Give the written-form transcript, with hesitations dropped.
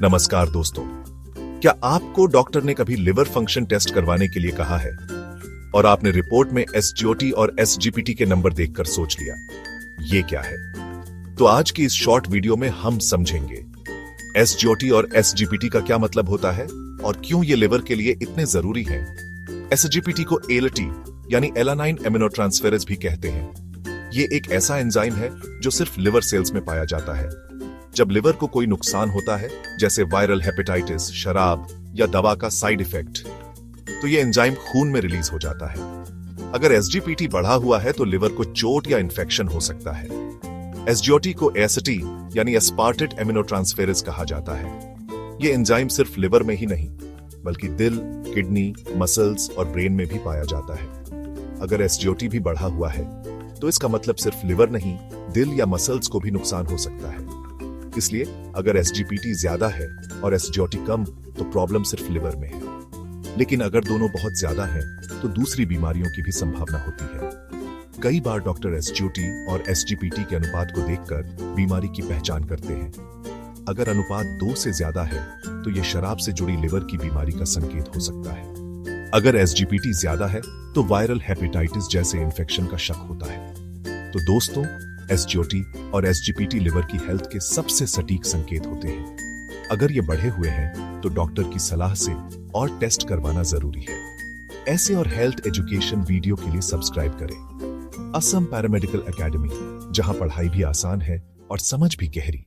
नमस्कार दोस्तों, क्या आपको डॉक्टर ने कभी लिवर फंक्शन टेस्ट करवाने के लिए कहा है और आपने रिपोर्ट में एसजीओटी और एसजीपीटी के नंबर देखकर सोच लिया ये क्या है? तो आज की इस शॉर्ट वीडियो में हम समझेंगे एसजीओटी और एसजीपीटी का क्या मतलब होता है और क्यों ये लिवर के लिए इतने जरूरी हैं। एसजीपीटी को एलटी यानी एलानाइन एमिनोट्रांसफेरेज भी कहते हैं। ये एक ऐसा एंजाइम है जो सिर्फ लिवर सेल्स में पाया जाता है। जब लिवर को कोई नुकसान होता है, जैसे वायरल हेपेटाइटिस, शराब या दवा का साइड इफेक्ट, तो ये एंजाइम खून में रिलीज हो जाता है। अगर एसजीपीटी बढ़ा हुआ है तो लिवर को चोट या इन्फेक्शन हो सकता है। एसजीओटी को एसिटी यानी एस्पार्टेट एमिनोट्रांसफेरेज कहा जाता है। ये एंजाइम सिर्फ लिवर में ही नहीं बल्कि दिल, किडनी, मसल्स और ब्रेन में भी पाया जाता है। अगर एसजीओटी भी बढ़ा हुआ है तो इसका मतलब सिर्फ लिवर नहीं, दिल या मसल्स को भी नुकसान हो सकता है। इसलिए अगर एसजीपीटी ज्यादा है और एसजीओटी कम तो प्रॉब्लम सिर्फ लिवर में है। लेकिन अगर दोनों बहुत ज्यादा हैं तो दूसरी बीमारियों की भी संभावना होती है। कई बार डॉक्टर एसजीओटी और एसजीपीटी के अनुपात को देखकर बीमारी की पहचान करते हैं। अगर अनुपात 2 से ज्यादा है तो यह शराब से जुड़ी लिवर की बीमारी का संकेत हो सकता है। अगर एसजीपीटी ज्यादा है तो वायरल हेपेटाइटिस जैसे इन्फेक्शन का शक होता है। तो दोस्तों, एसजीओटी और एसजीपीटी लिवर की हेल्थ के सबसे सटीक संकेत होते हैं। अगर ये बढ़े हुए हैं तो डॉक्टर की सलाह से और टेस्ट करवाना जरूरी है। ऐसे और हेल्थ एजुकेशन वीडियो के लिए सब्सक्राइब करें असम पैरामेडिकल एकेडमी, जहां पढ़ाई भी आसान है और समझ भी गहरी।